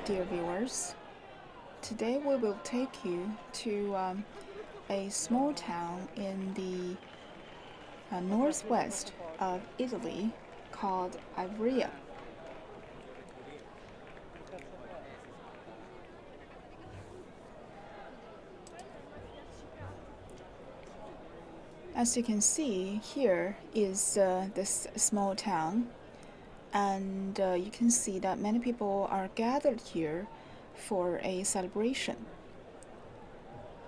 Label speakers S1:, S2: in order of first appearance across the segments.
S1: dear viewers. Today we will take you to a small town in the northwest of Italy called Ivrea. As you can see, here is this small town, and you can see that many people are gathered here for a celebration.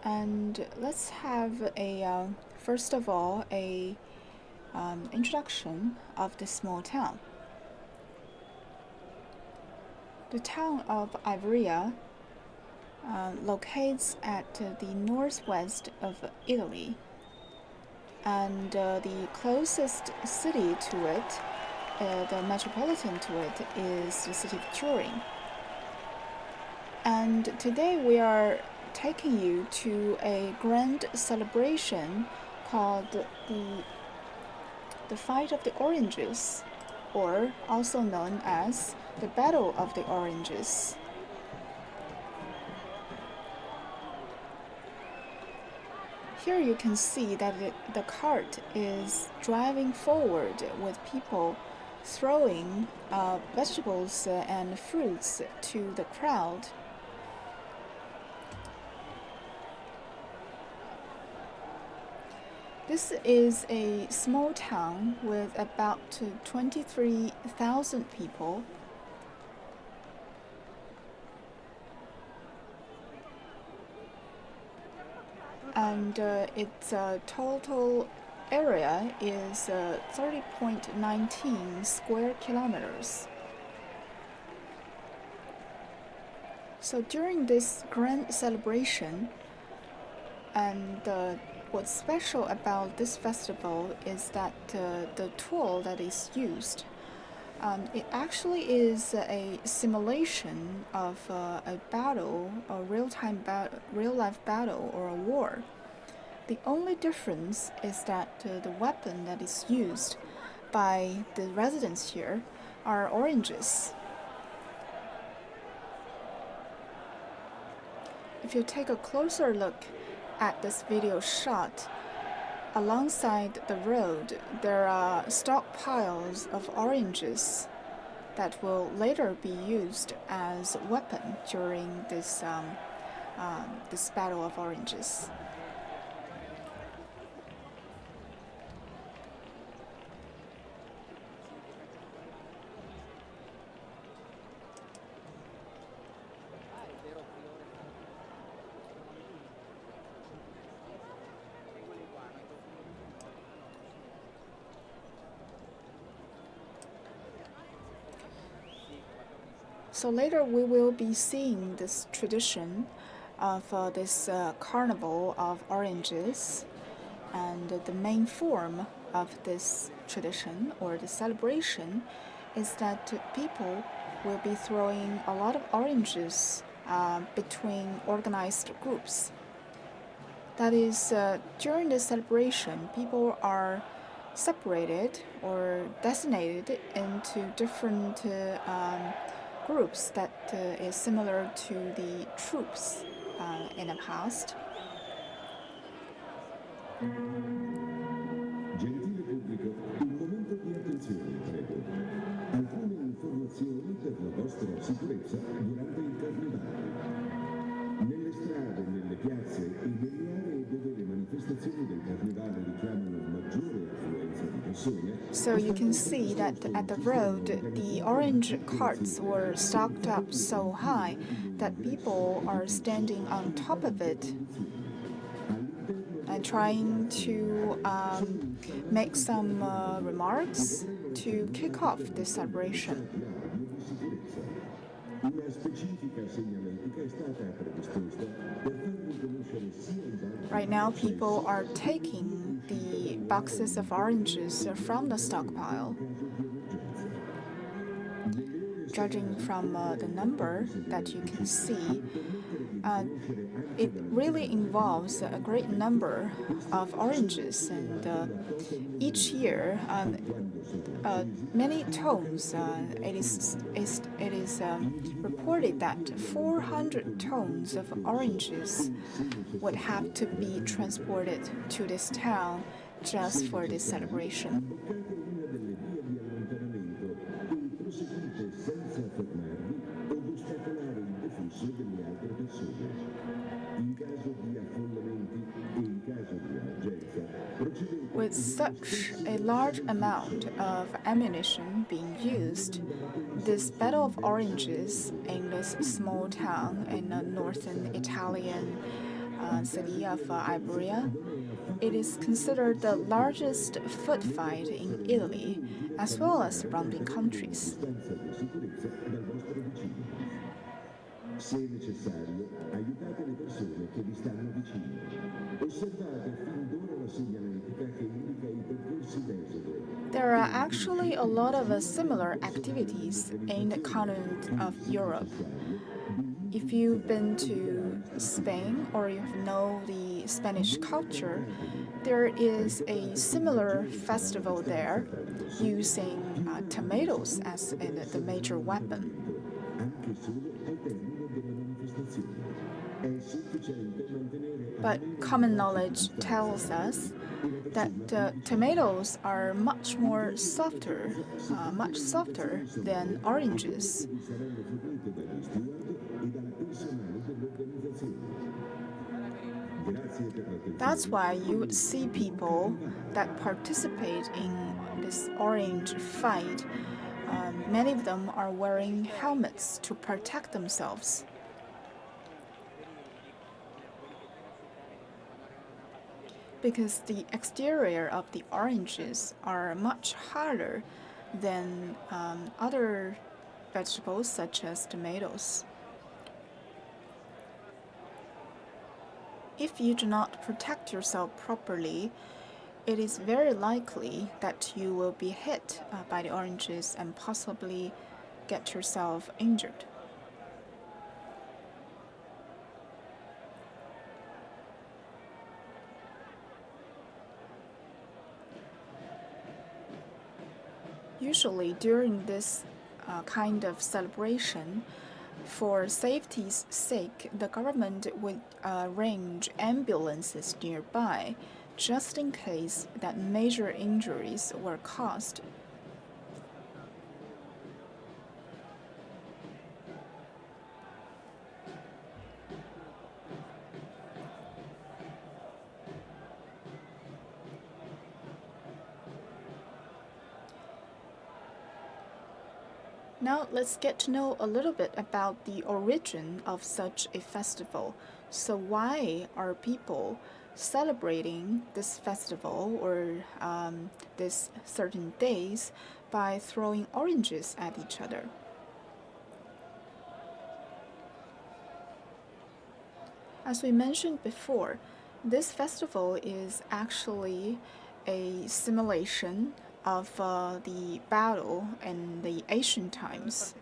S1: And let's have a first of all a introduction of the small town. The town of Ivrea locates at the northwest of Italy, and the closest city to it, the metropolitan to it, is the city of Turin. And today we are taking you to a grand celebration called the Fight of the Oranges, or also known as the Battle of the Oranges. Here you can see that the cart is driving forward with people throwing vegetables and fruits to the crowd. This is a small town with about 23,000 people. And its total area is 30.19 square kilometers. So during this grand celebration, and what's special about this festival is that the tool that is used, it actually is a simulation of a battle, a real-life battle or a war. The only difference is that the weapon that is used by the residents here are oranges. If you take a closer look at this video shot, alongside the road there are stockpiles of oranges that will later be used as a weapon during this battle of oranges. So later we will be seeing this tradition of this Carnival of Oranges, and the main form of this tradition or the celebration is that people will be throwing a lot of oranges between organized groups. That is, during the celebration, people are separated or designated into different groups that is similar to the troops in the past.
S2: Gentile pubblico, un momento di attenzione, prego. Alcune informazioni per la vostra sicurezza durante il carnevale. Nelle strade, nelle piazze e nelle aree dove le manifestazioni del carnevale richiamano maggiore affluenza di persone.
S1: So you can see that at the road, the orange carts were stocked up so high that people are standing on top of it and trying to make some remarks to kick off this celebration. Right now, people are taking the boxes of oranges from the stockpile. Judging from the number that you can see, it really involves a great number of oranges, and each year many tons. It is reported that 400 tons of oranges would have to be transported to this town just for this celebration. With such a large amount of ammunition being used, this Battle of Oranges in this small town in the northern Italian city of Ivrea, it is considered the largest foot fight in Italy, as well as surrounding countries.
S2: Se necessario, aiutate le persone che vi stanno vicino. Osservate fin d'ora la segnaletica che indica i percorsi d'esodo.
S1: There are actually a lot of similar activities in the continent of Europe. If you've been to Spain or you know the Spanish culture, there is a similar festival there using tomatoes as the major weapon. But common knowledge tells us that tomatoes are much softer than oranges. That's why you would see people that participate in this orange fight. Many of them are wearing helmets to protect themselves. Because the exterior of the oranges are much harder than other vegetables such as tomatoes. If you do not protect yourself properly, it is very likely that you will be hit by the oranges and possibly get yourself injured. Usually during this kind of celebration, for safety's sake, the government would arrange ambulances nearby just in case that major injuries were caused. Now let's get to know a little bit about the origin of such a festival. So why are people celebrating this festival or these certain days by throwing oranges at each other? As we mentioned before, this festival is actually a simulation of the battle in the ancient times.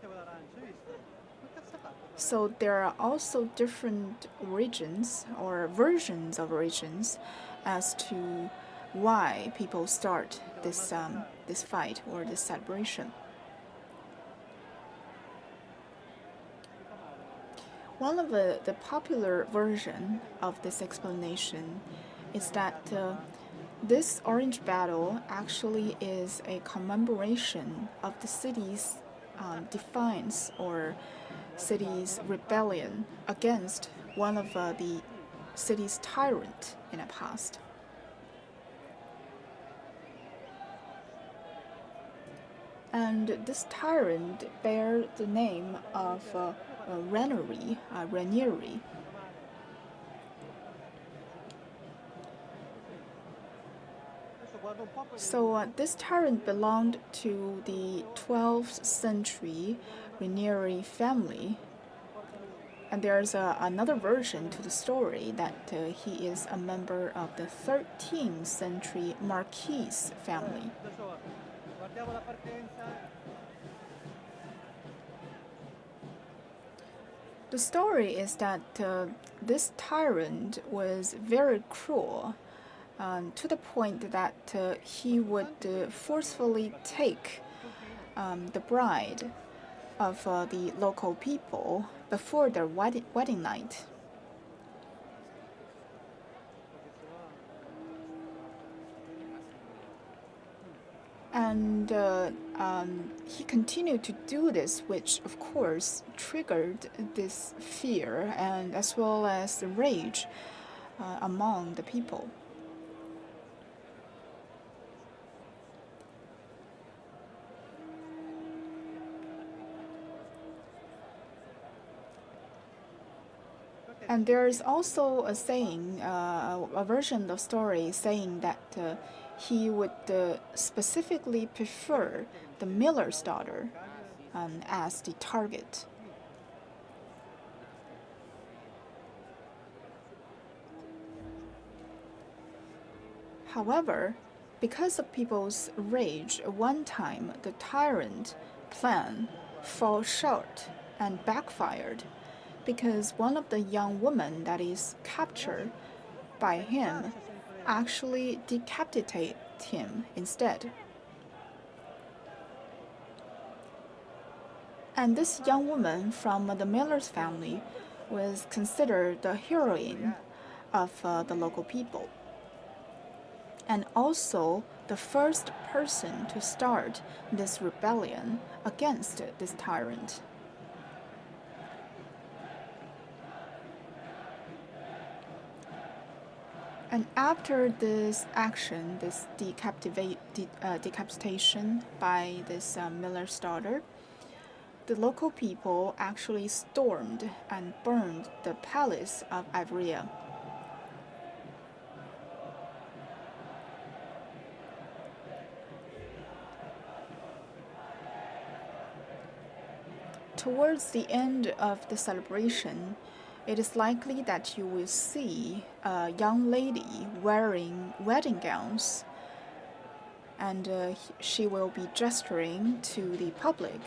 S1: So there are also different origins or versions of origins as to why people start this fight or this celebration. One of the popular version of this explanation is that this orange battle actually is a commemoration of the city's defiance or city's rebellion against one of the city's tyrant in the past. And this tyrant bears the name of Ranieri. So this tyrant belonged to the 12th century Ranieri family. And there's another version to the story that he is a member of the 13th century Marquise family. The story is that this tyrant was very cruel, to the point that he would forcefully take the bride of the local people before their wedding night. And he continued to do this, which of course triggered this fear and as well as the rage among the people. And there is also a saying, a version of the story saying that he would specifically prefer the miller's daughter as the target. However, because of people's rage, one time the tyrant plan fell short and backfired because one of the young women that is captured by him actually decapitated him instead. And this young woman from the miller's family was considered the heroine of the local people, and also the first person to start this rebellion against this tyrant. And after this action, this decapitation by this miller's daughter, the local people actually stormed and burned the palace of Ivrea. Towards the end of the celebration, it is likely that you will see a young lady wearing wedding gowns, and she will be gesturing to the public.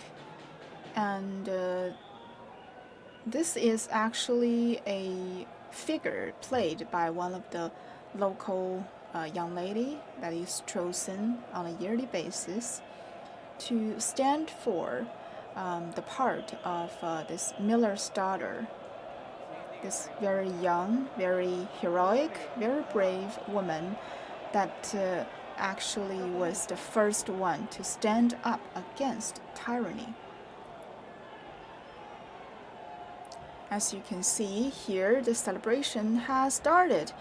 S1: And this is actually a figure played by one of the local young lady that is chosen on a yearly basis to stand for the part of this miller's daughter, this very young, very heroic, very brave woman that actually was the first one to stand up against tyranny. As you can see here, the celebration has started,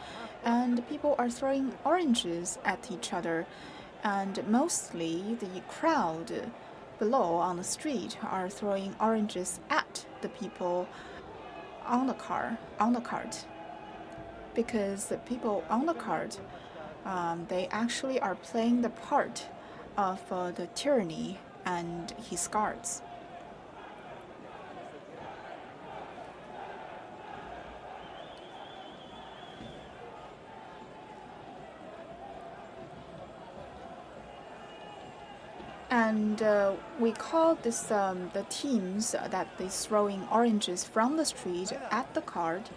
S1: and people are throwing oranges at each other, and mostly the crowd below on the street are throwing oranges at the people on the cart, because the people on the cart, they actually are playing the part of the tyranny and his guards. And we call this the teams that is throwing oranges from the street at the cart,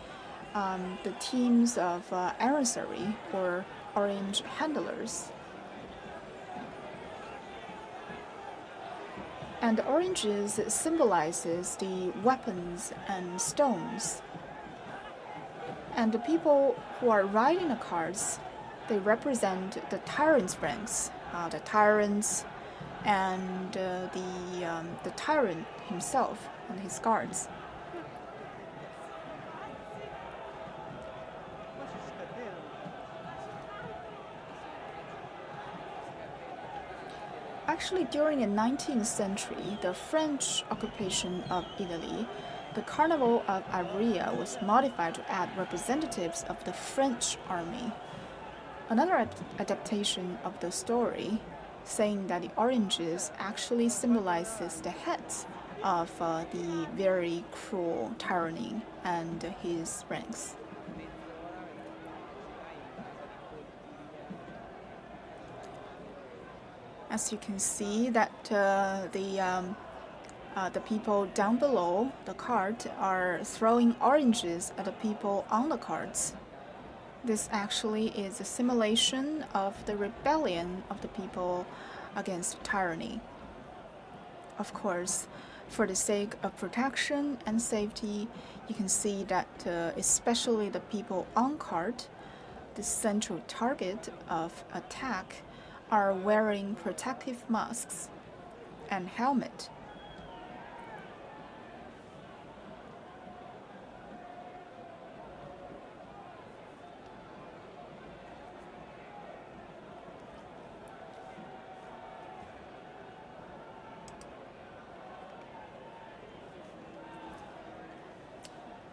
S1: the teams of emissary or orange handlers. And the oranges symbolizes the weapons and stones. And the people who are riding the carts, they represent the tyrant's ranks, the tyrants, and the tyrant himself and his guards. Actually, during the 19th century, the French occupation of Italy, the Carnival of Ivrea was modified to add representatives of the French army. Another adaptation of the story, saying that the oranges actually symbolizes the heads of the very cruel tyranny and his ranks. As you can see that the the people down below the cart are throwing oranges at the people on the carts. This actually is a simulation of the rebellion of the people against tyranny. Of course, for the sake of protection and safety, you can see that especially the people on cart, the central target of attack, are wearing protective masks and helmet.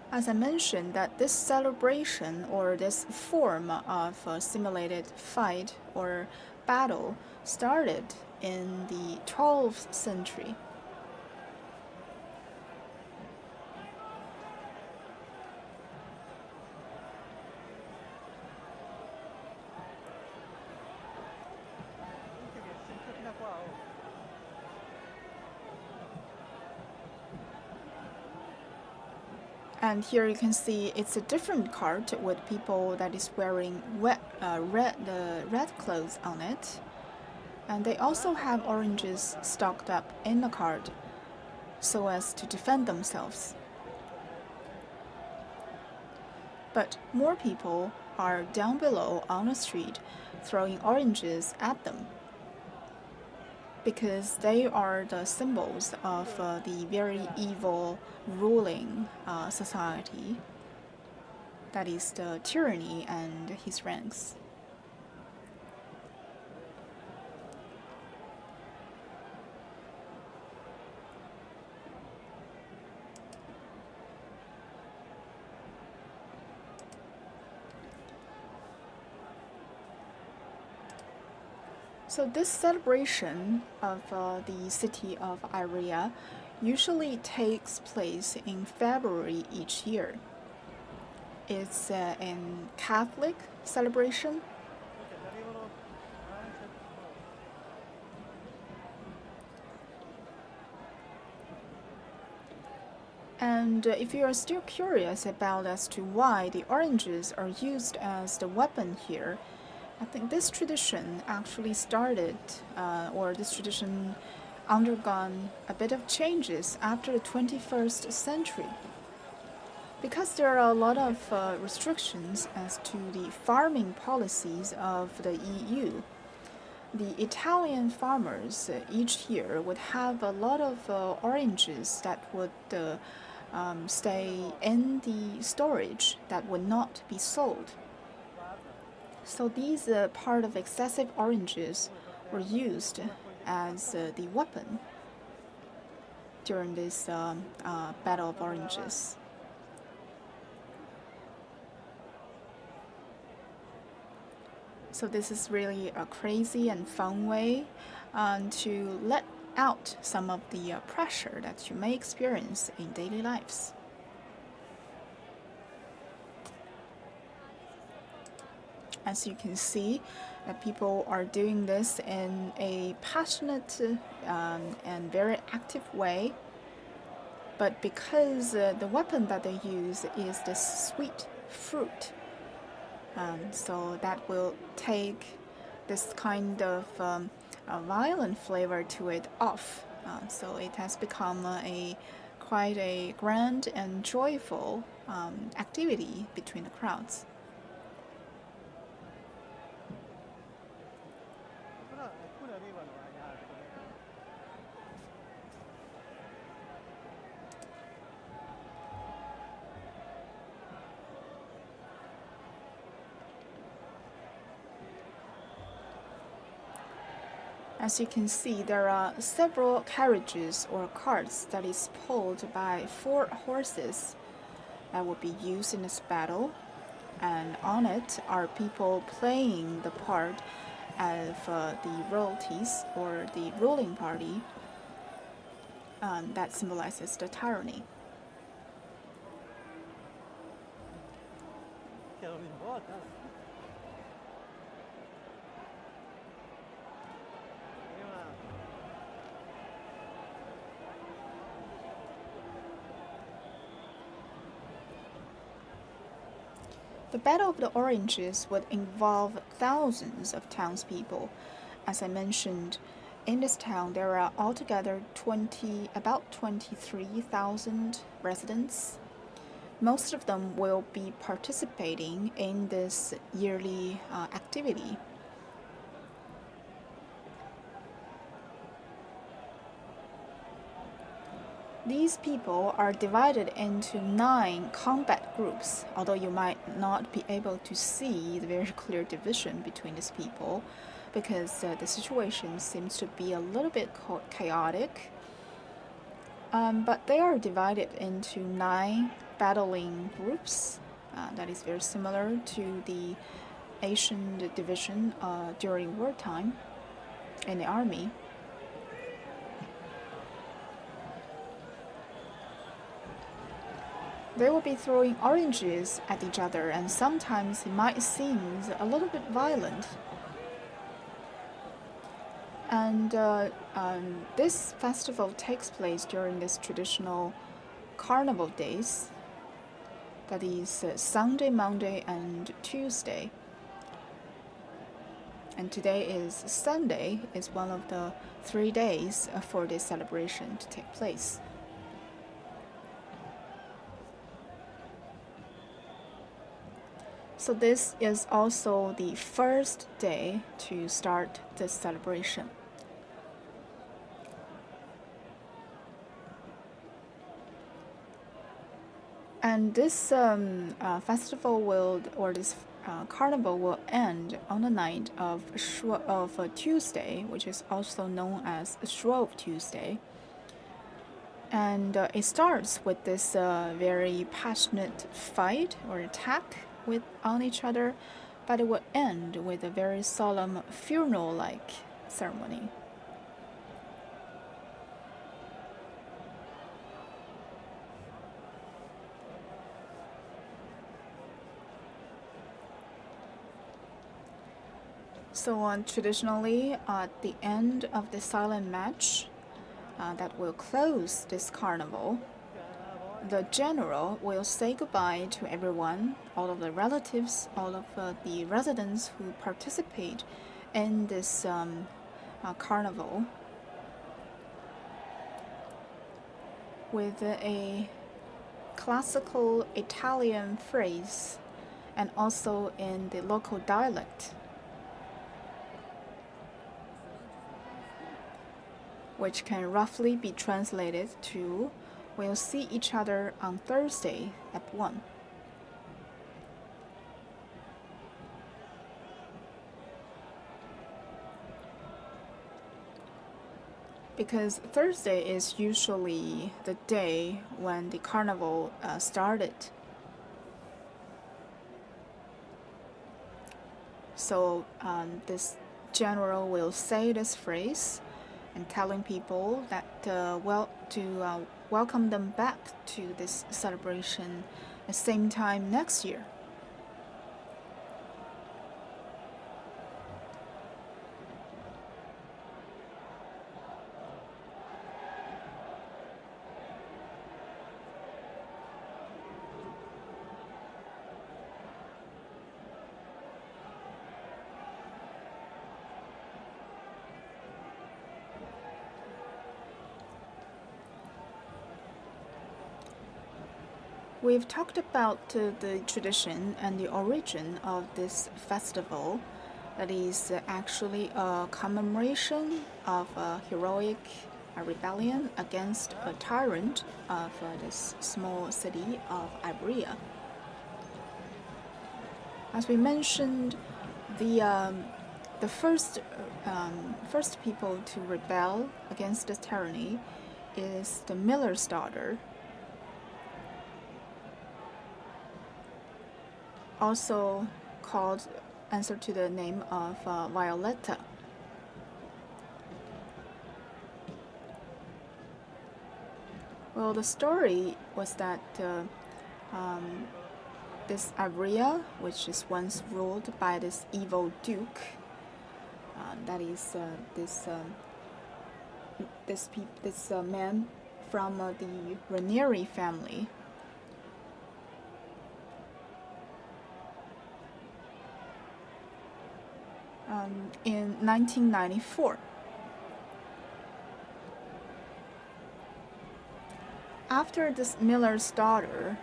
S1: As I mentioned, that this celebration or this form of a simulated fight or battle started in the 12th century. And here you can see it's a different cart with people that is wearing red clothes on it. And they also have oranges stocked up in the cart so as to defend themselves. But more people are down below on the street throwing oranges at them, because they are the symbols of the very evil ruling society, that is the tyranny and his ranks. So this celebration of the city of Ivrea usually takes place in February each year. It's a Catholic celebration. And if you are still curious about as to why the oranges are used as the weapon here, I think this tradition actually started, or this tradition undergone a bit of changes after the 21st century. Because there are a lot of restrictions as to the farming policies of the EU, the Italian farmers each year would have a lot of oranges that would stay in the storage that would not be sold. So these part of excessive oranges were used as the weapon during this Battle of Oranges. So this is really a crazy and fun way to let out some of the pressure that you may experience in daily lives. As you can see, people are doing this in a passionate and very active way. But because the weapon that they use is this sweet fruit, so that will take this kind of violent flavor to it off. So it has become quite a grand and joyful activity between the crowds. As you can see, there are several carriages or carts that is pulled by 4 horses that will be used in this battle, and on it are people playing the part of the royalties or the ruling party that symbolizes the tyranny. The Battle of the Oranges would involve thousands of townspeople. As I mentioned, in this town there are altogether about 23,000 residents. Most of them will be participating in this yearly activity. These people are divided into 9 combat groups, although you might not be able to see the very clear division between these people because the situation seems to be a little bit chaotic. But they are divided into 9 battling groups. That is very similar to the Asian division during wartime in the army. They will be throwing oranges at each other, and sometimes it might seem a little bit violent. And this festival takes place during this traditional carnival days. That is Sunday, Monday, and Tuesday. And today is Sunday. It's one of the 3 days for this celebration to take place. So this is also the first day to start this celebration. And this festival this carnival will end on the night of Tuesday, which is also known as Shrove Tuesday. And it starts with this very passionate fight or attack on each other, but it will end with a very solemn funeral-like ceremony. So traditionally, at the end of the silent match that will close this carnival, the general will say goodbye to everyone, all of the relatives, all of the residents who participate in this carnival, with a classical Italian phrase and also in the local dialect, which can roughly be translated to, "We'll see each other on Thursday at 1." Because Thursday is usually the day when the carnival started. So this general will say this phrase and telling people that welcome them back to this celebration at the same time next year. We've talked about the tradition and the origin of this festival. That is actually a commemoration of a heroic rebellion against a tyrant of this small city of Ivrea. As we mentioned, the first people to rebel against this tyranny is the miller's daughter, also called answer to the name of Violetta. Well, the story was that this Ivrea, which is once ruled by this evil duke, that is this man from the Ranieri family. in 1994. After this miller's daughter,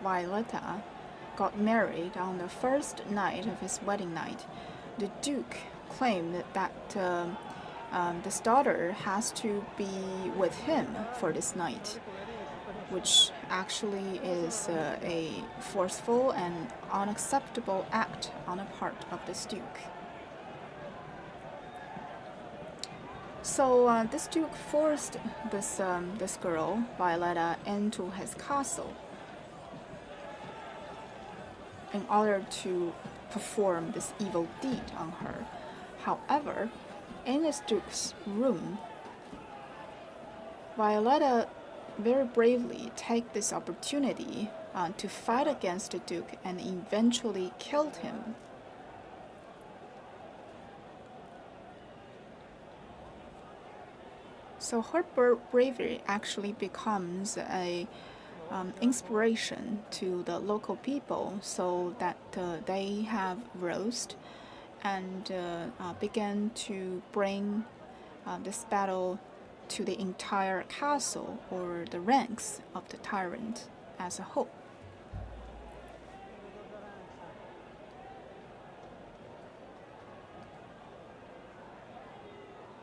S1: Violetta, got married on the first night of his wedding night, the Duke claimed that this daughter has to be with him for this night, which actually is a forceful and unacceptable act on the part of this Duke. So this Duke forced this girl, Violetta, into his castle in order to perform this evil deed on her. However, in this Duke's room, Violetta very bravely take this opportunity to fight against the Duke and eventually killed him. So her bravery actually becomes a inspiration to the local people, so that they have rose and began to bring this battle to the entire castle or the ranks of the tyrant as a whole.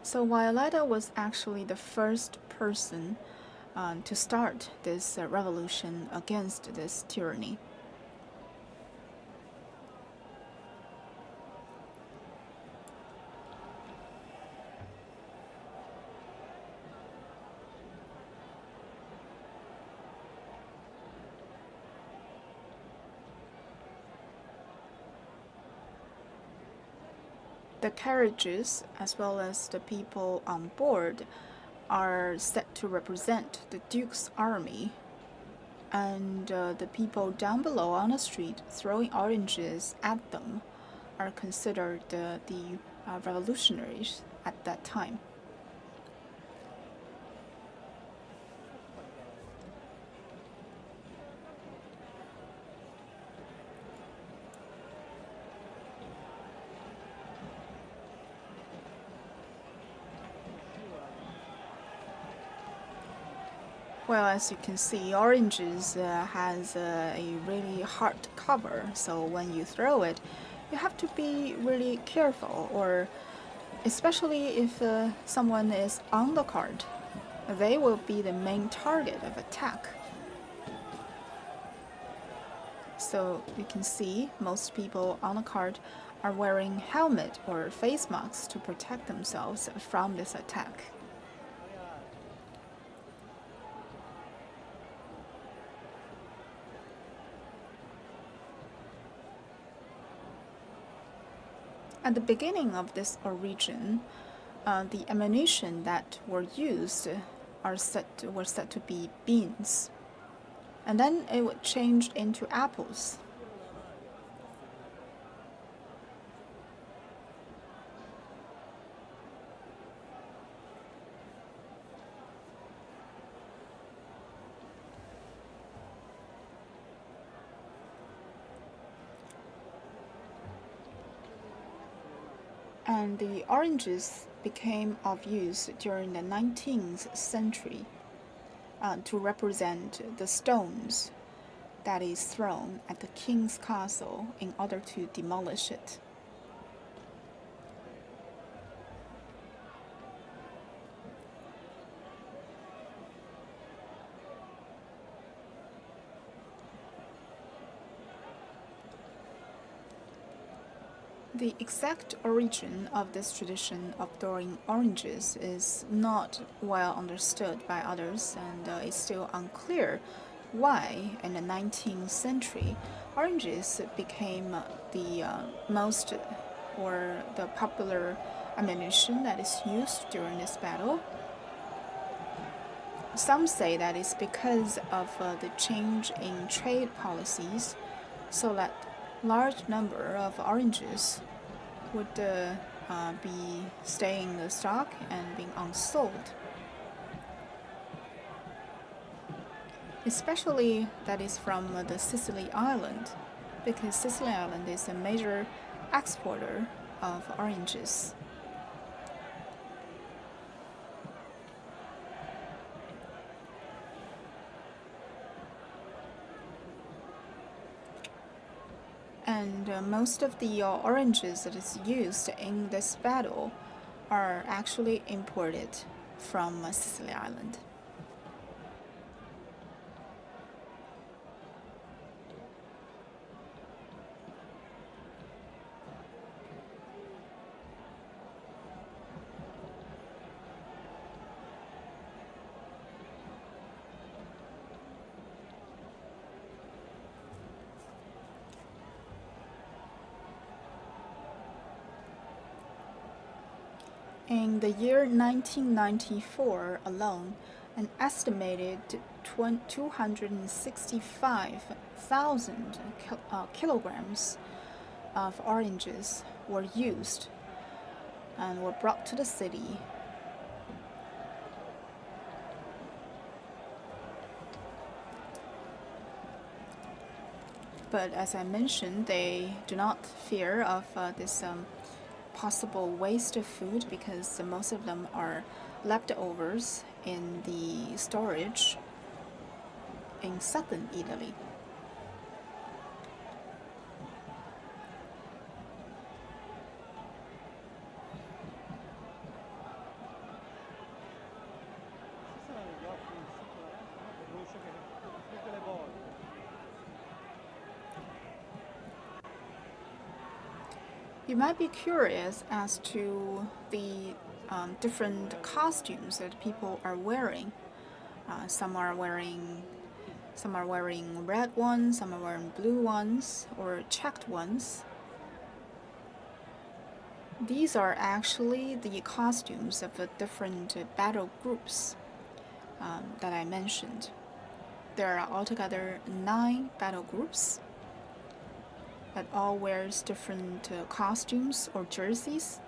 S1: So Violetta was actually the first person to start this revolution against this tyranny. The carriages, as well as the people on board, are set to represent the Duke's army, and the people down below on the street throwing oranges at them are considered the revolutionaries at that time. Well, as you can see, oranges has a really hard cover, so when you throw it, you have to be really careful, or especially if someone is on the cart, they will be the main target of attack. So you can see most people on the cart are wearing helmet or face masks to protect themselves from this attack. At the beginning of this origin, the ammunition that were used were said to be beans, and then it would change into apples. And the oranges became of use during the 19th century to represent the stones that is thrown at the king's castle in order to demolish it. The exact origin of this tradition of throwing oranges is not well understood by others, and it's still unclear why in the 19th century oranges became the most or the popular ammunition that is used during this battle. Some say that it's because of the change in trade policies, so that large number of oranges would be staying in the stock and being unsold. Especially that is from the Sicily Island, because Sicily Island is a major exporter of oranges. And most of the oranges that is used in this battle are actually imported from Sicily Island. In the year 1994 alone, an estimated 265,000 kilograms of oranges were used and were brought to the city. But as I mentioned, they do not fear of this possible waste of food because most of them are leftovers in the storage in southern Italy. You might be curious as to the different costumes that people are wearing. Some are wearing red ones, some are wearing blue ones, or checked ones. These are actually the costumes of the different battle groups that I mentioned. There are altogether 9 battle groups that all wears different costumes or jerseys.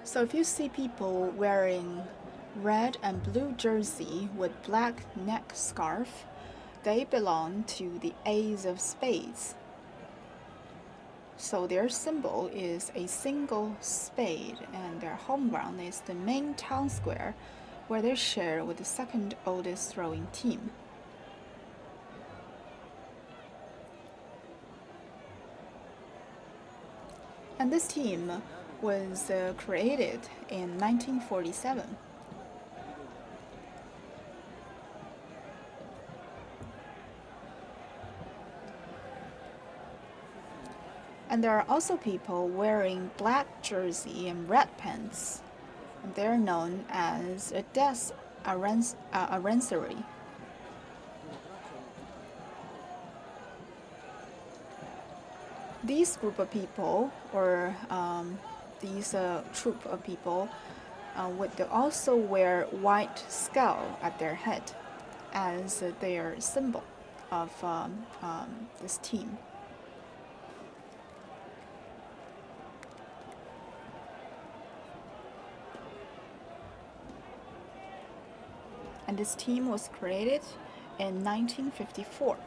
S1: So if you see people wearing red and blue jersey with black neck scarf, they belong to the Ace of Spades. So their symbol is a single spade, and their home ground is the main town square, where they share with the second oldest throwing team. And this team was created in 1947. And there are also people wearing black jersey and red pants. And they're known as a des aranceri. These group of people, or these troop of people, would also wear white skull at their head as their symbol of this team. And this team was created in 1954.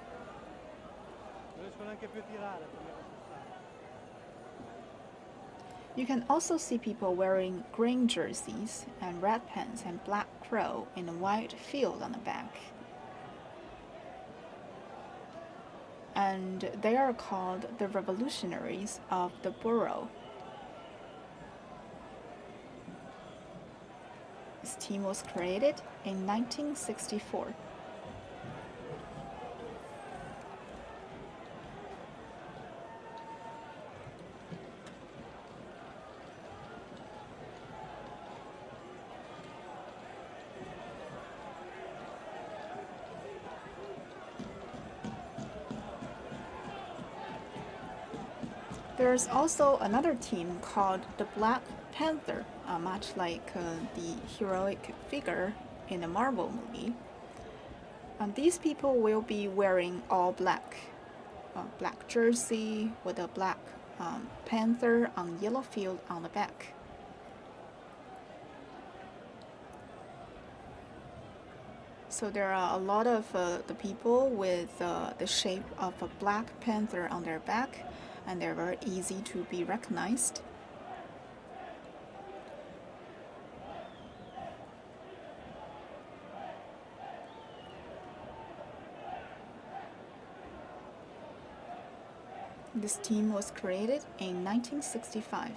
S1: You can also see people wearing green jerseys and red pants and black crow in a white field on the back. And they are called the revolutionaries of the borough. This team was created in 1964. There's also another team called the Black Panther, much like the heroic figure in the Marvel movie. These people will be wearing all black, black jersey with a black panther on yellow field on the back. So there are a lot of the people with the shape of a black panther on their back, and they're very easy to be recognized. This team was created in 1965.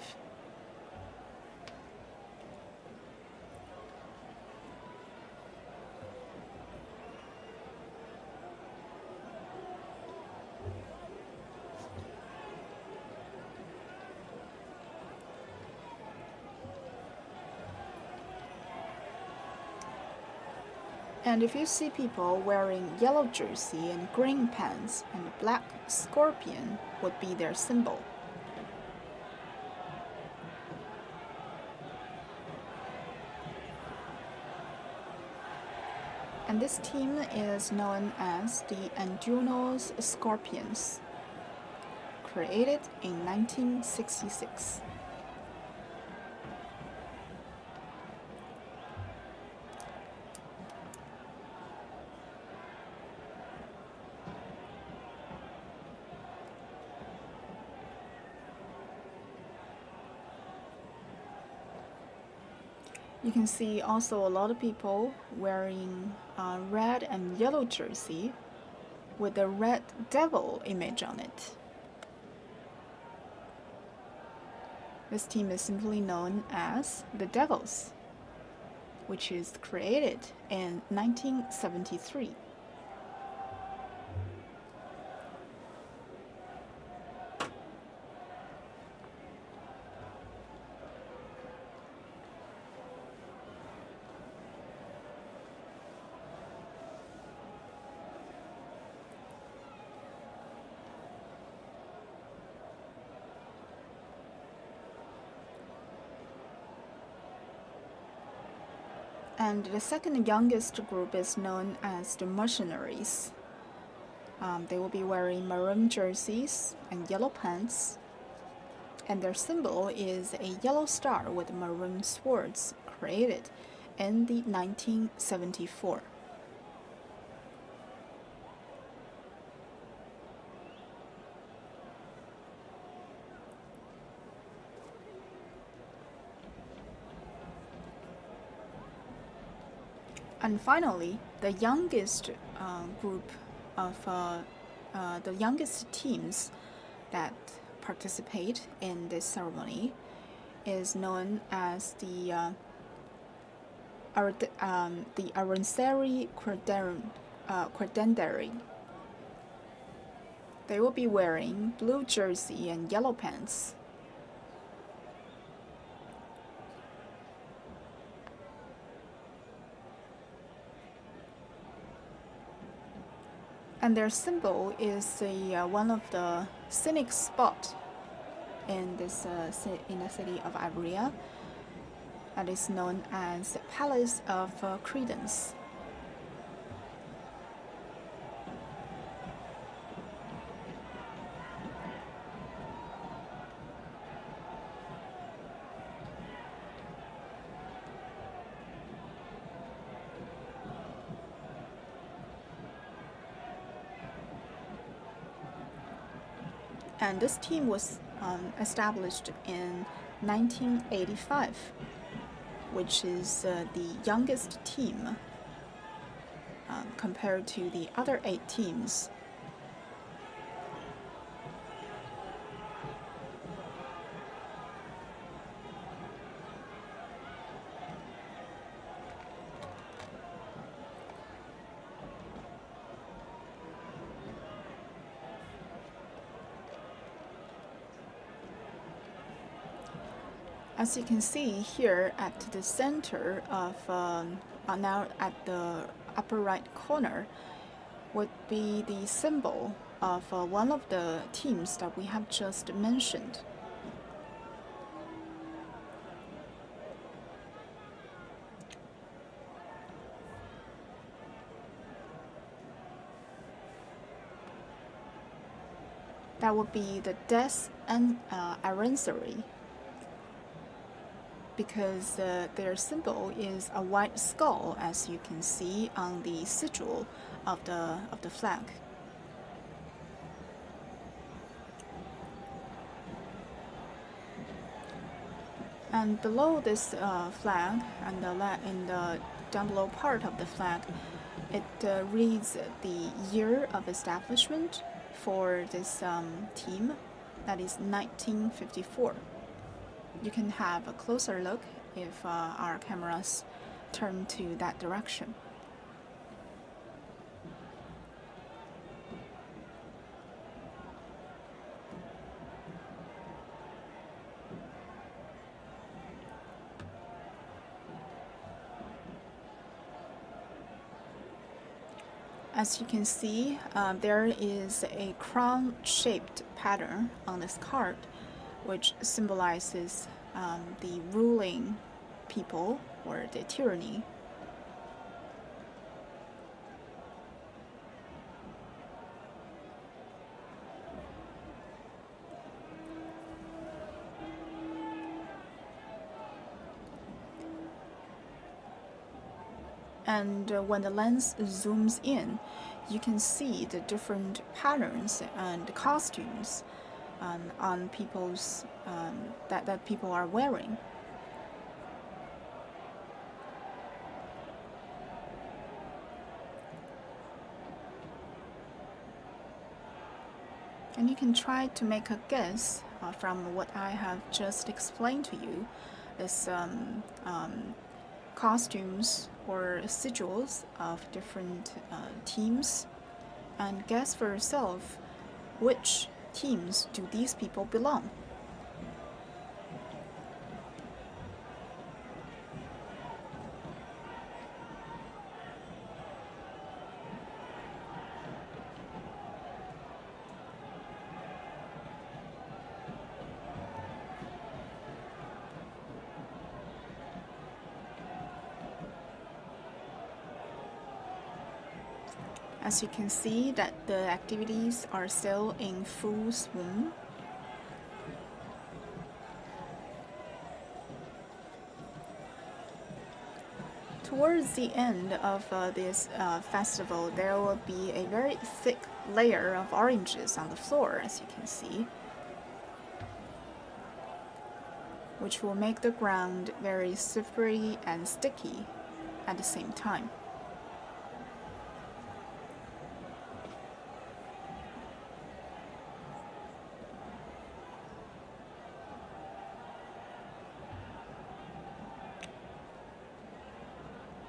S1: And if you see people wearing yellow jersey and green pants, and the black scorpion would be their symbol. And this team is known as the Andunos Scorpions, created in 1966. You can see also a lot of people wearing red and yellow jersey with a red devil image on it. This team is simply known as the Devils, which is created in 1973. And the second youngest group is known as the Mercenaries. They will be wearing maroon jerseys and yellow pants, and their symbol is a yellow star with maroon swords, created in the 1974. And finally, the youngest group of the youngest teams that participate in this ceremony is known as the Aranceri Quaternary. They will be wearing blue jersey and yellow pants. And their symbol is one of the scenic spot in this in the city of Ivrea, that is known as Palace of Credence. And this team was established in 1985, which is the youngest team compared to the other 8 teams. As you can see here at the center of, now at the upper right corner, would be the symbol of one of the teams that we have just mentioned. That would be the Des and Aranceri, because their symbol is a white skull, as you can see on the sigil of the flag. And below this flag, and in the down below part of the flag, it reads the year of establishment for this team, that is 1954. You can have a closer look if our cameras turn to that direction. As you can see, there is a crown-shaped pattern on this card, which symbolizes the ruling people or the tyranny. And when the lens zooms in, you can see the different patterns and costumes on people's that people are wearing. And you can try to make a guess from what I have just explained to you. This costumes or sigils of different teams, and guess for yourself which teams do these people belong. As you can see that the activities are still in full swing. Towards the end of this festival, there will be a very thick layer of oranges on the floor, as you can see, which will make the ground very slippery and sticky at the same time.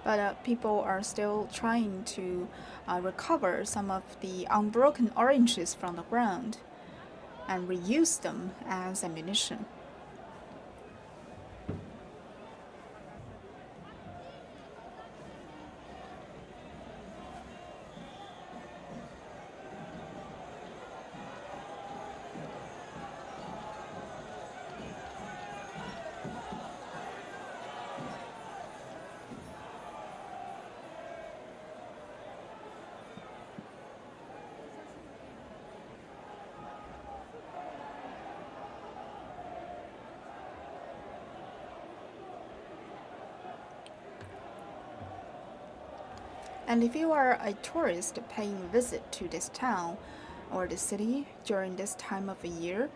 S1: But people are still trying to recover some of the unbroken oranges from the ground and reuse them as ammunition. And if you are a tourist paying a visit to this town or the city during this time of the year,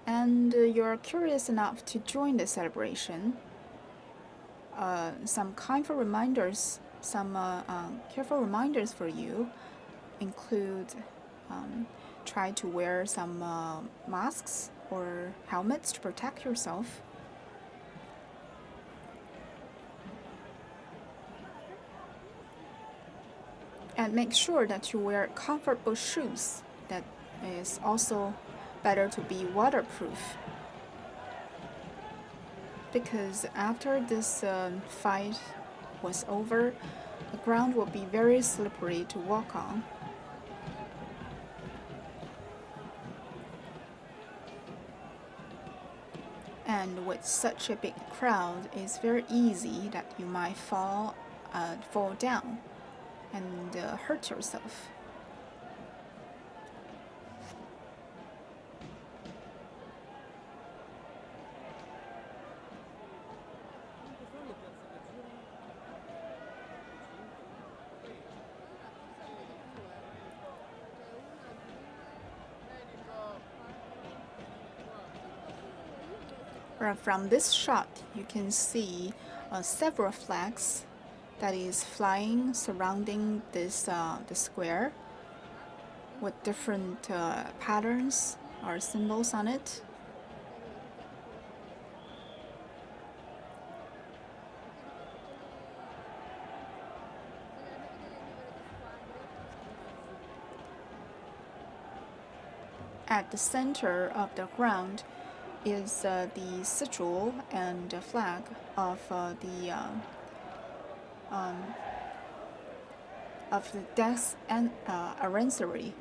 S1: and you're curious enough to join the celebration, some careful reminders for you include try to wear some masks or helmets to protect yourself. And make sure that you wear comfortable shoes. That is also better to be waterproof. Because after this fight was over, the ground will be very slippery to walk on. And with such a big crowd, it's very easy that you might fall down and hurt yourself. From this shot, you can see several flags that is flying surrounding this the square with different patterns or symbols on it. At the center of the ground is the sigil and the flag of the death and anniversary.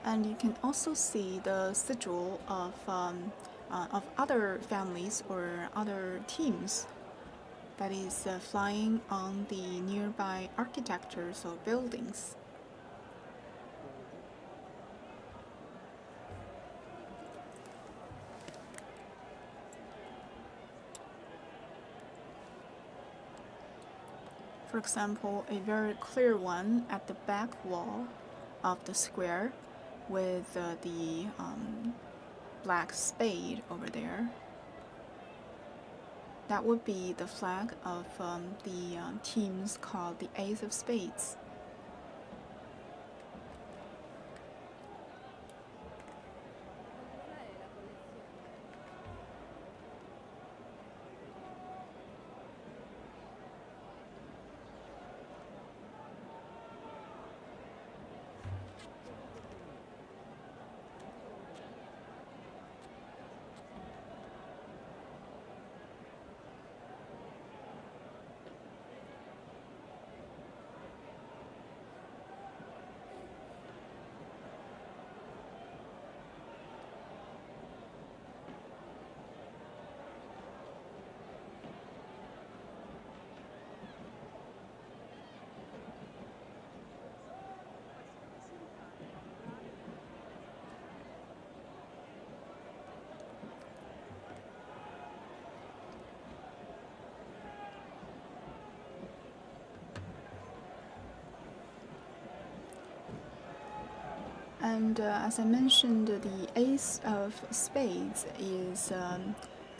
S1: And you can also see the sigil of other families or other teams that is flying on the nearby architectures or buildings. For example, a very clear one at the back wall of the square with the black spade over there. That would be the flag of the teams called the Ace of Spades. And as I mentioned, the Ace of Spades is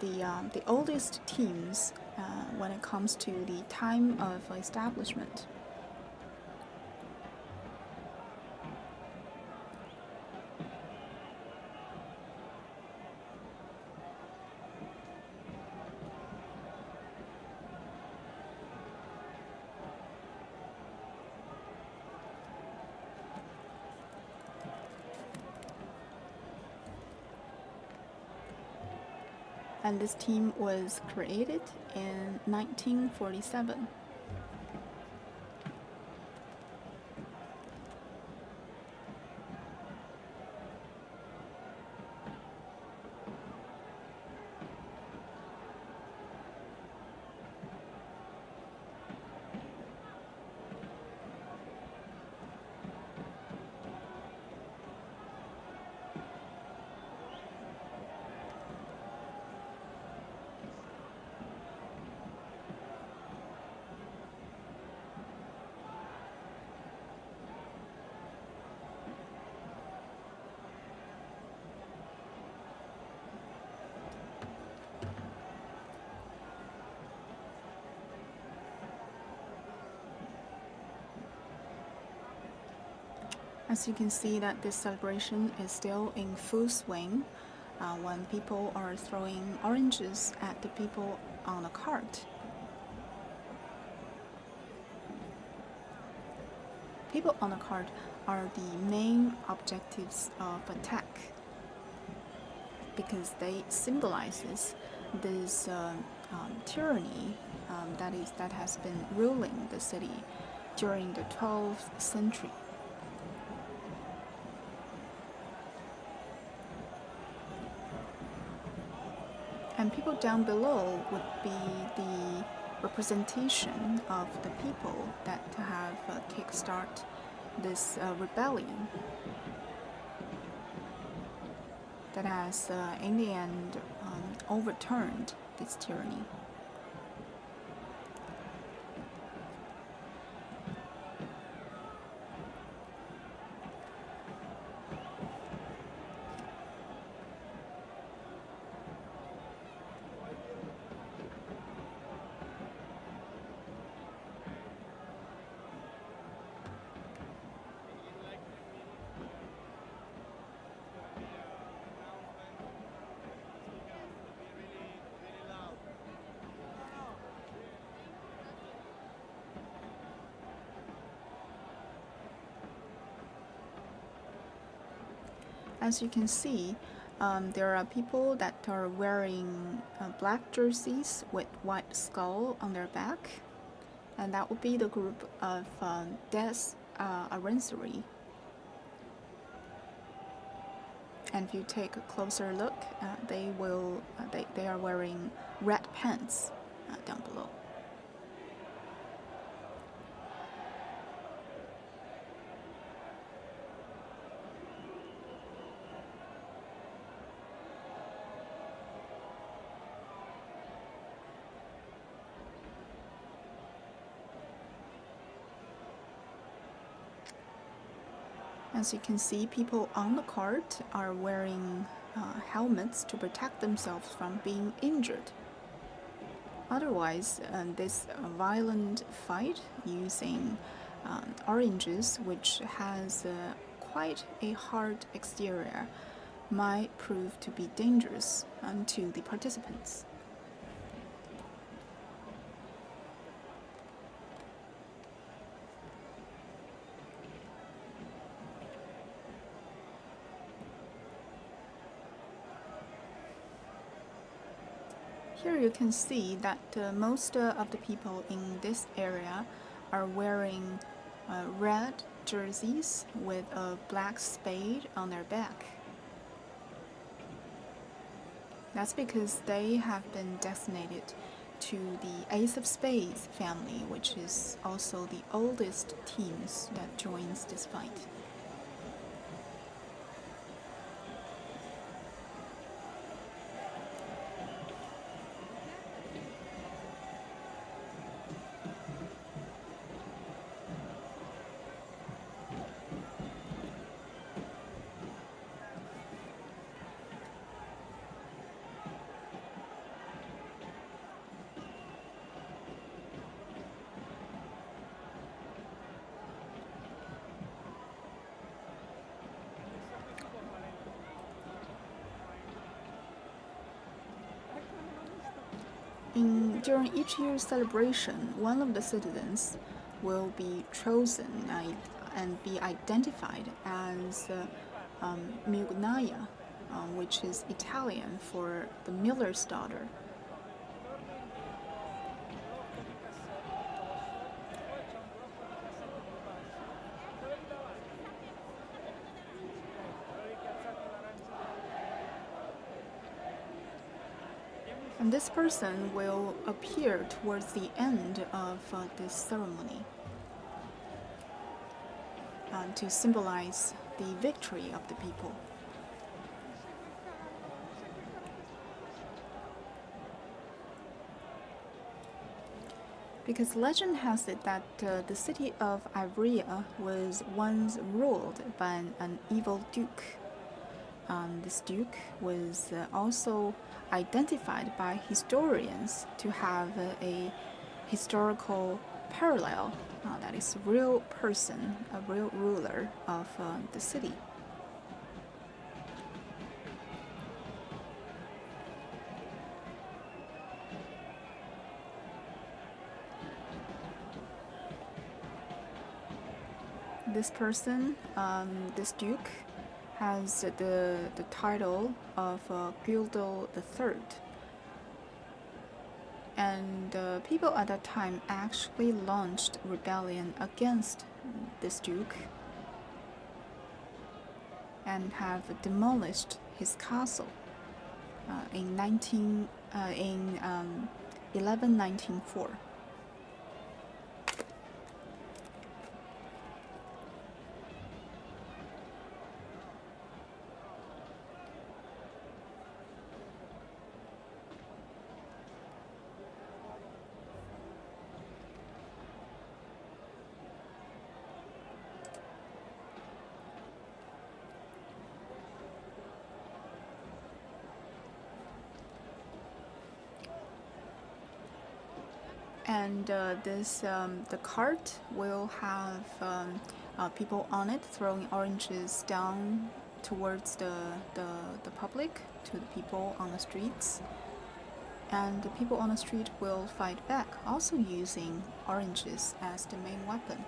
S1: the oldest teams when it comes to the time of establishment. And this team was created in 1947. As you can see that this celebration is still in full swing. when people are throwing oranges at the people on a cart. People on the cart are the main objectives of attack because they symbolizes this tyranny that has been ruling the city during the 12th century. And people down below would be the representation of the people that have kickstart this rebellion that has in the end overturned this tyranny. As you can see, there are people that are wearing black jerseys with white skull on their back, and that would be the group of Des Arensary. And if you take a closer look, they are wearing red pants down below. As you can see, people on the cart are wearing helmets to protect themselves from being injured. Otherwise, this violent fight using oranges, which has quite a hard exterior, might prove to be dangerous to the participants. Here you can see that most of the people in this area are wearing red jerseys with a black spade on their back. That's because they have been designated to the Ace of Spades family, which is also the oldest teams that joins this fight. During each year's celebration, one of the citizens will be chosen and be identified as Mugnaia, which is Italian for the miller's daughter. And this person will appear towards the end of this ceremony to symbolize the victory of the people. Because legend has it that the city of Ivrea was once ruled by an evil duke. This duke was also identified by historians to have a historical parallel, that is a real person, a real ruler of the city. this person, this duke, has the title of Guido III. And people at that time actually launched rebellion against this duke and have demolished his castle in 1194. And the cart will have people on it throwing oranges down towards the public, to the people on the streets. And the people on the street will fight back, also using oranges as the main weapon.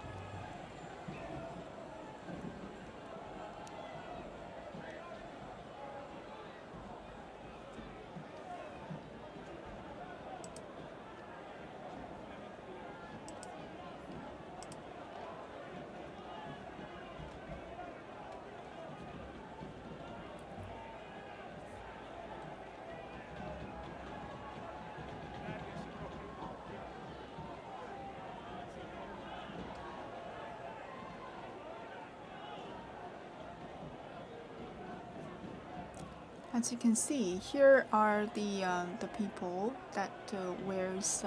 S1: As you can see, here are the people that wears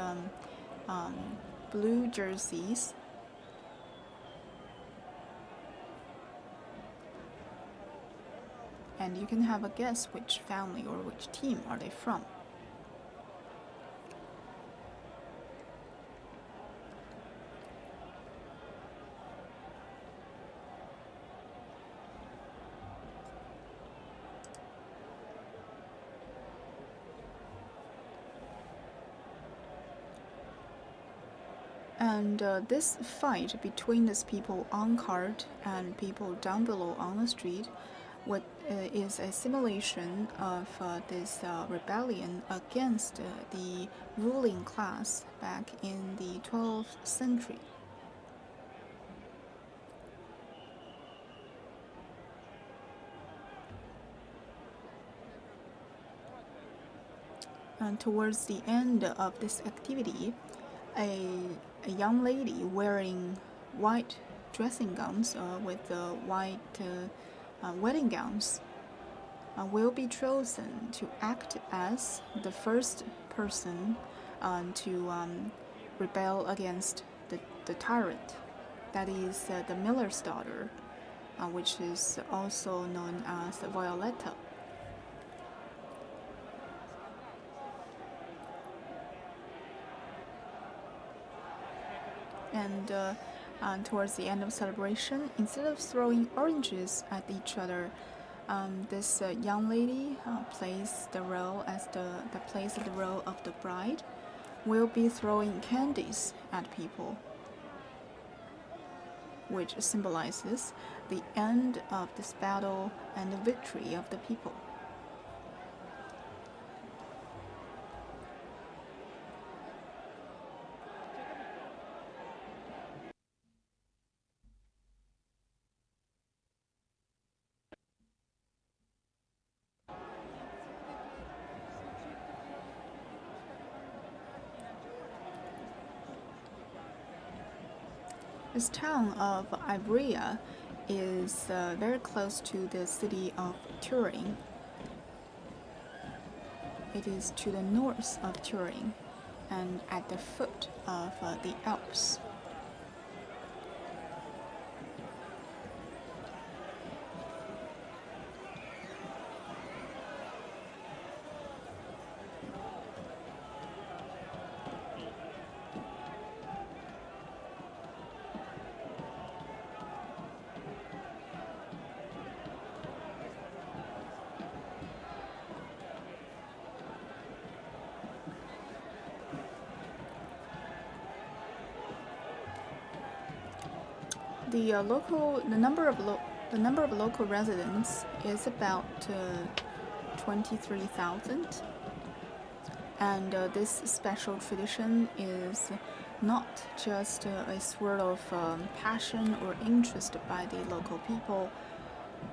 S1: blue jerseys. And you can have a guess which family or which team are they from. And this fight between these people on cart and people down below on the street is a simulation of this rebellion against the ruling class back in the 12th century. And towards the end of this activity, a young lady wearing white dressing gowns with white wedding gowns will be chosen to act as the first person to rebel against the tyrant. That is the miller's daughter, which is also known as Violetta. And towards the end of celebration, instead of throwing oranges at each other, this young lady plays the role of the bride, will be throwing candies at people, which symbolizes the end of this battle and the victory of the people. This town of Ivrea is very close to the city of Turin. It is to the north of Turin and at the foot of the Alps. the number of local residents is about 23,000, and this special tradition is not just a sort of passion or interest by the local people,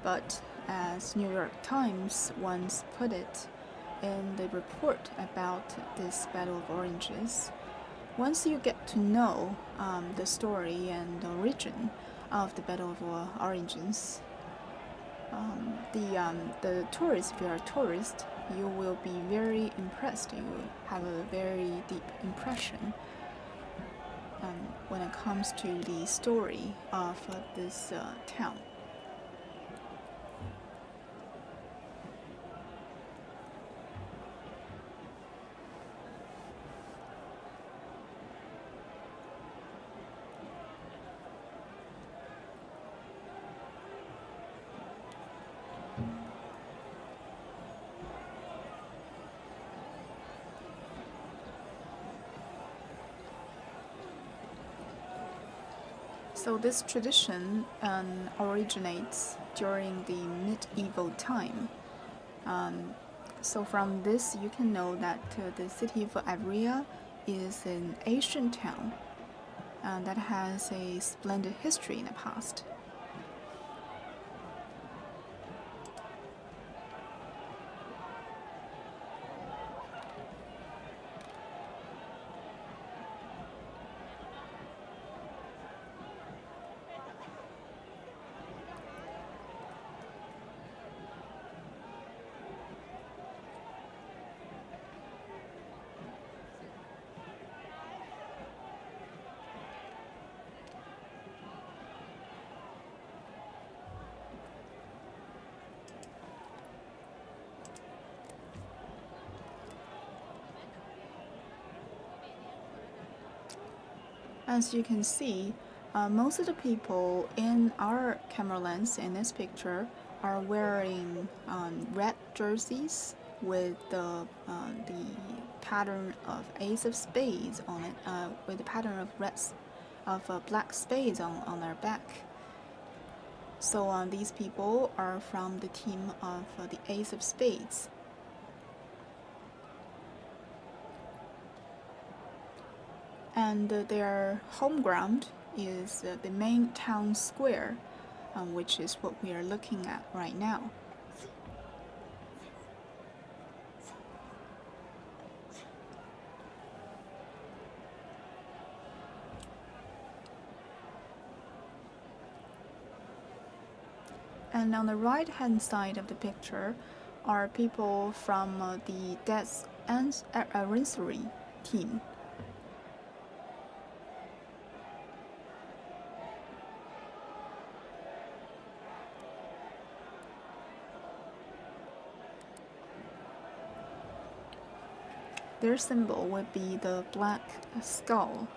S1: but as New York Times once put it in the report about this Battle of Oranges, once you get to know the story and the origin of the Battle of Oranges, the tourist, if you are a tourist, you will be very impressed. You will have a very deep impression when it comes to the story of this town. So this tradition originates during the medieval time. So from this you can know that the city of Ivrea is an ancient town that has a splendid history in the past. As you can see, most of the people in our camera lens in this picture are wearing red jerseys with the pattern of Ace of Spades on it, with the pattern of black spades on their back. So these people are from the team of the Ace of Spades. And their home ground is the main town square, which is what we are looking at right now. And on the right-hand side of the picture are people from the Des Arrangery team. Their symbol would be the black skull.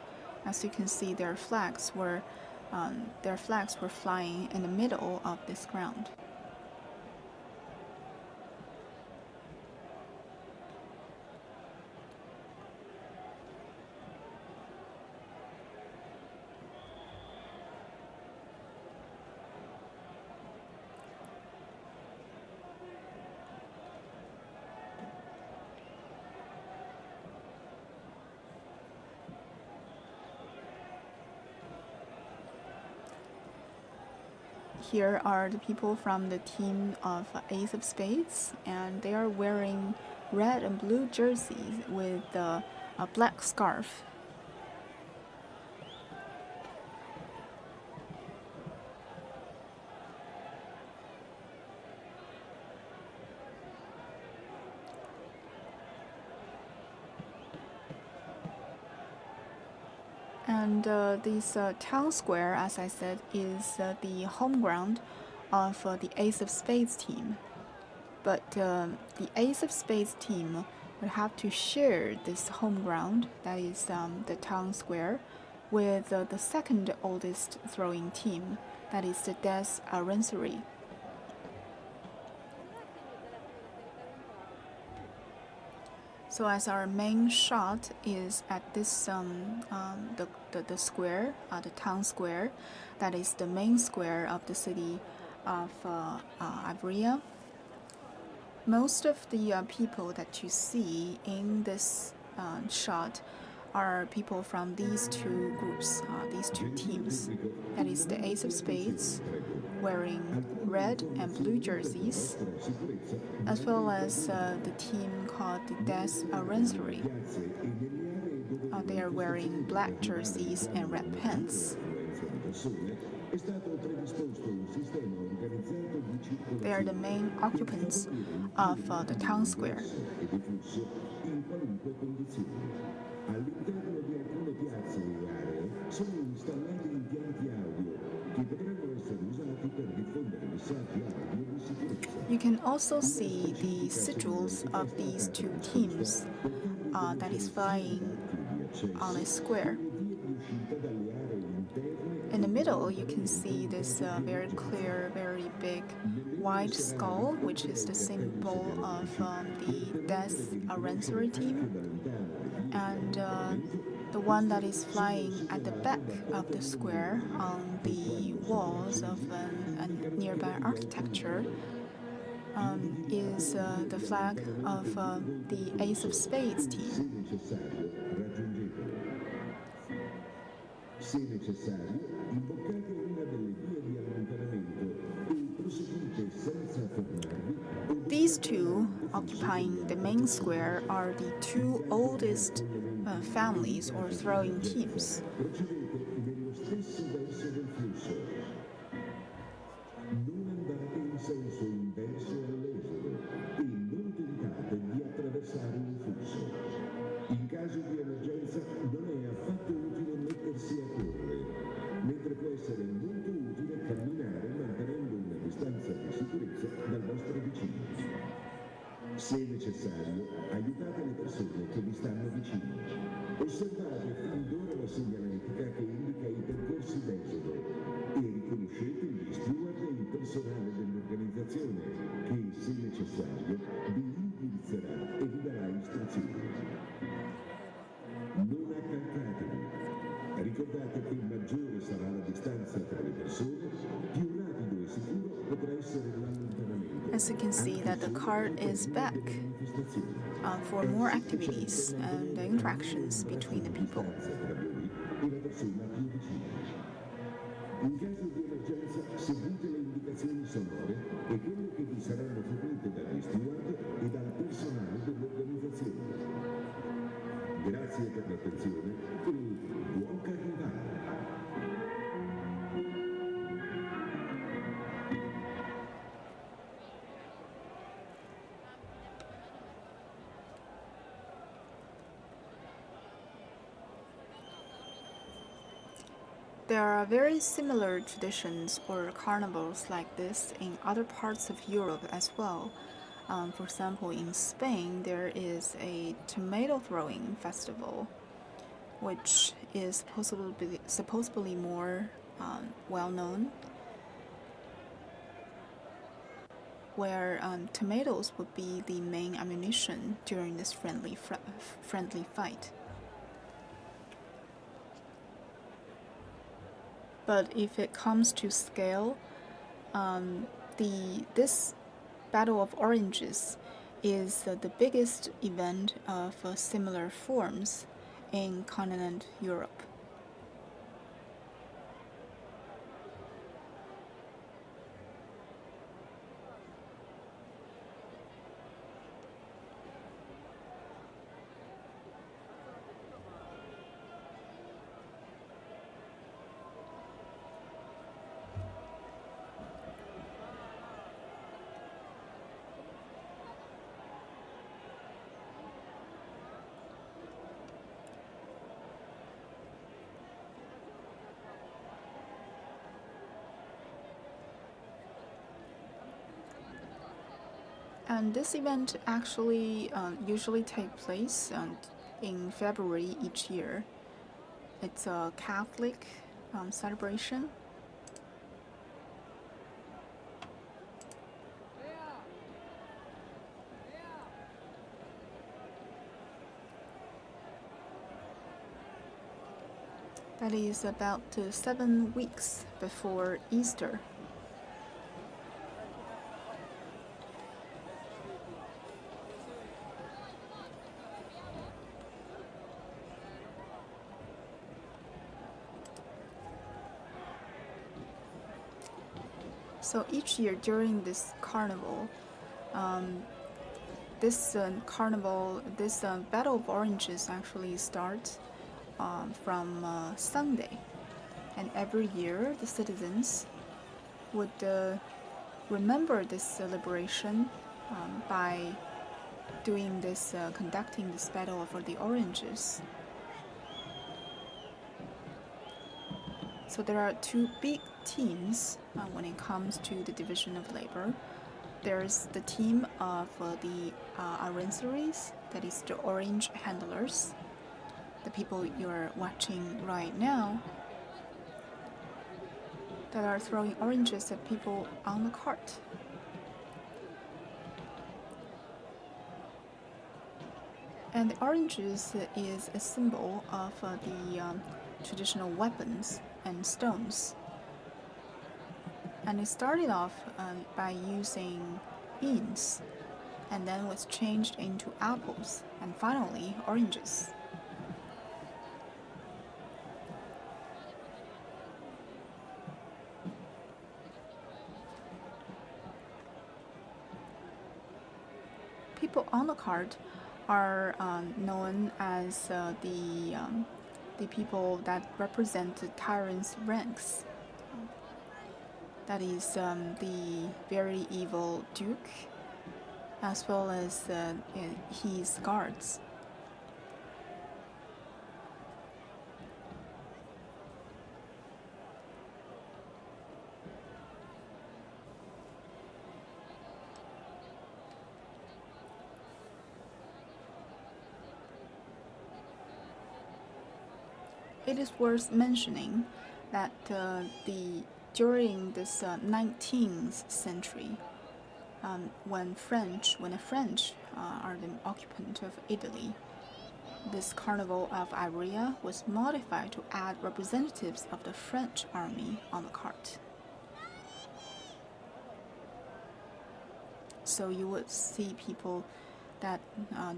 S1: As you can see, their flags were flying in the middle of this ground. Here are the people from the team of Ace of Spades, and they are wearing red and blue jerseys with a black scarf. And this town square, as I said, is the home ground of the Ace of Spades team. But the Ace of Spades team would have to share this home ground, that is the town square, with the second oldest throwing team, that is the Des Arrangery. So as our main shot is at this the square, the town square, that is the main square of the city of Ivrea. Most of the people that you see in this shot are people from these two groups, these two teams. That is the Ace of Spades, wearing red and blue jerseys, as well as the team called the Death Arrangery. They are wearing black jerseys and red pants. They are the main occupants of the town square. You can also see the sigils of these two teams that is flying on a square. In the middle, you can see this very clear, very big white skull, which is the symbol of the Death Arrangery team. And the one that is flying at the back of the square on the walls of a nearby architecture is the flag of the Ace of Spades team.
S2: Se necessario, imboccate una delle vie di allontanamento e proseguite senza fermarvi.
S1: These two, occupying the main square, are the two oldest families or throwing teams.
S2: Procedete nello stesso verso del flusso. Non andate in senso inverso all'esodo e non tentate di attraversare il flusso. In caso di emergenza non è affatto utile mettersi a correre, mentre può essere molto utile camminare mantenendo una distanza di sicurezza dal vostro vicino. Se necessario, aiutate le persone che vi stanno vicino. Osservate fin d'ora la segnaletica che indica i percorsi d'esodo e riconoscete gli steward e il personale dell'organizzazione che, se necessario, vi indirizzerà e vi darà istruzioni. Non accalcatevi. Ricordate che maggiore sarà la distanza tra le persone, più rapido e sicuro potrà essere l'allontanamento.
S1: As you can see that the cart is back for more activities and interactions between the people.
S2: In caso di emergenza, seguite le indicazioni sonore e quelle che vi saranno fornite dagli steward e dal personale dell'organizzazione. Grazie per l'attenzione e buon carnevale!
S1: There are very similar traditions or carnivals like this in other parts of Europe as well. For example, in Spain, there is a tomato throwing festival, which is supposedly more well known, where tomatoes would be the main ammunition during this friendly fight. But if it comes to scale, this Battle of Oranges is the biggest event of similar forms in continental Europe. And this event actually usually takes place in February each year. It's a Catholic celebration. That is about 7 weeks before Easter. So each year during this carnival, this Battle of Oranges actually starts from Sunday, and every year the citizens would remember this celebration by conducting this battle for the oranges. So there are two big teams when it comes to the division of labor. There's the team of the aranceries, that is the orange handlers, the people you're watching right now, that are throwing oranges at people on the cart. And the oranges is a symbol of the traditional weapons and stones. And it started off by using beans, and then was changed into apples, and finally oranges. People on the cart are known as the people that represent the tyrant's ranks. That is the very evil duke, as well as his guards. It is worth mentioning that during this 19th century, when the French are the occupant of Italy, this Carnival of Ivrea was modified to add representatives of the French army on the cart. So you would see people that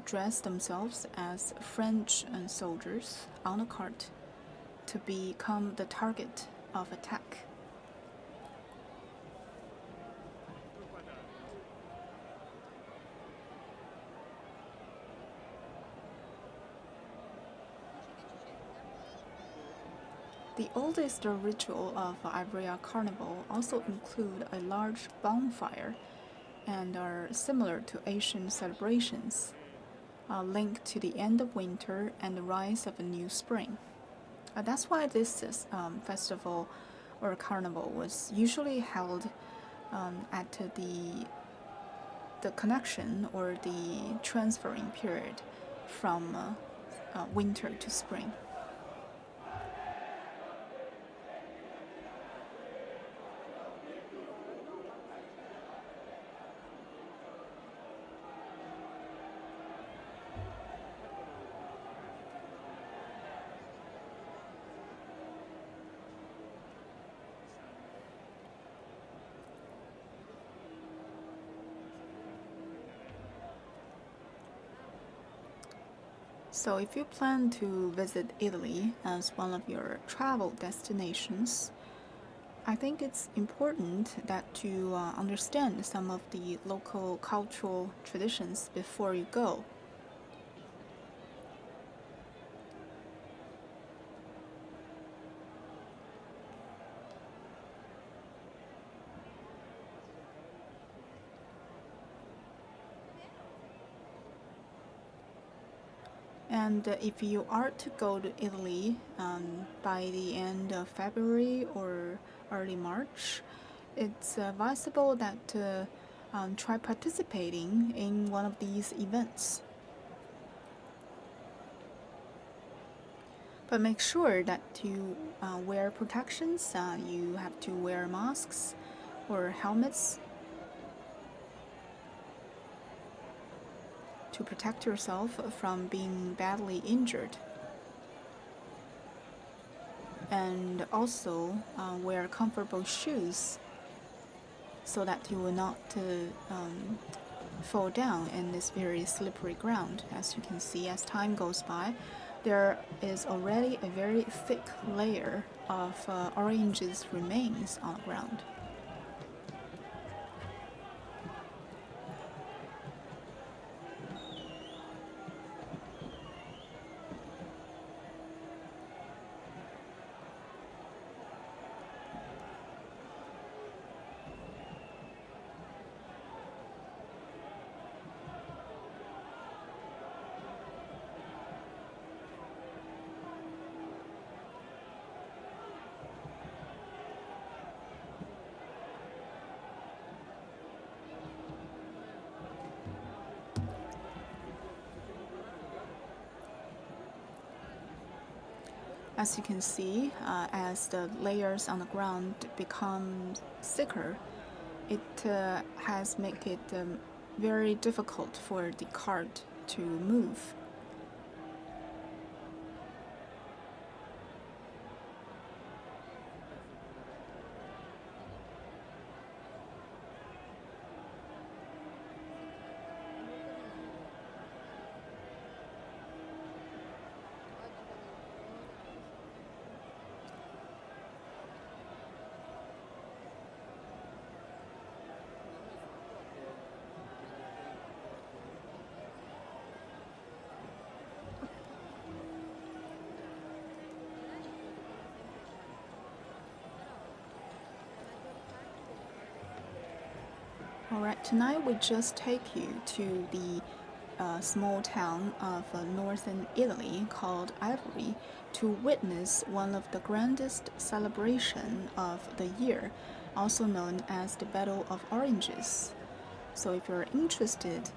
S1: dress themselves as French soldiers on the cart to become the target of attack. The oldest ritual of Ivrea Carnival also include a large bonfire and are similar to Asian celebrations, linked to the end of winter and the rise of a new spring. That's why this festival or carnival was usually held at the connection or the transferring period from winter to spring. So if you plan to visit Italy as one of your travel destinations, I think it's important that you understand some of the local cultural traditions before you go. And if you are to go to Italy by the end of February or early March, it's advisable that try participating in one of these events. But make sure that you wear protections. You have to wear masks or helmets to protect yourself from being badly injured. And also wear comfortable shoes so that you will not fall down in this very slippery ground. As you can see, as time goes by, there is already a very thick layer of oranges remains on the ground. As you can see, as the layers on the ground become thicker, it has made it very difficult for the cart to move. Alright, tonight we just take you to the small town of northern Italy called Ivrea to witness one of the grandest celebration of the year, also known as the Battle of Oranges. So if you're interested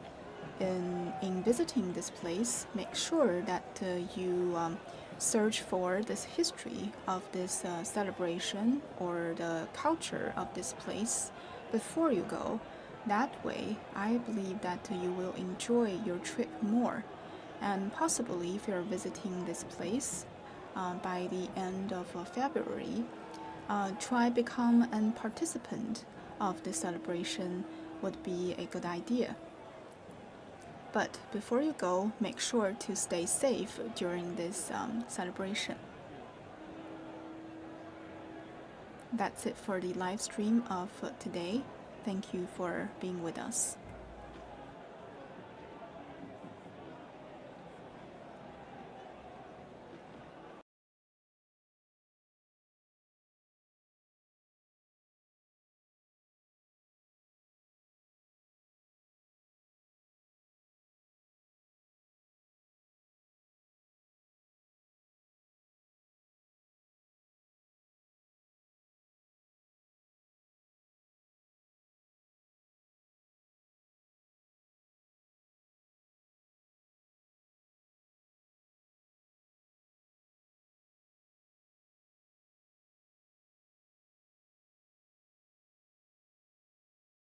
S1: in visiting this place, make sure that you search for this history of this celebration or the culture of this place before you go. That way, I believe that you will enjoy your trip more. And possibly, if you're visiting this place by the end of February, try become a participant of the celebration would be a good idea. But before you go, make sure to stay safe during this celebration. That's it for the live stream of today. Thank you for being with us.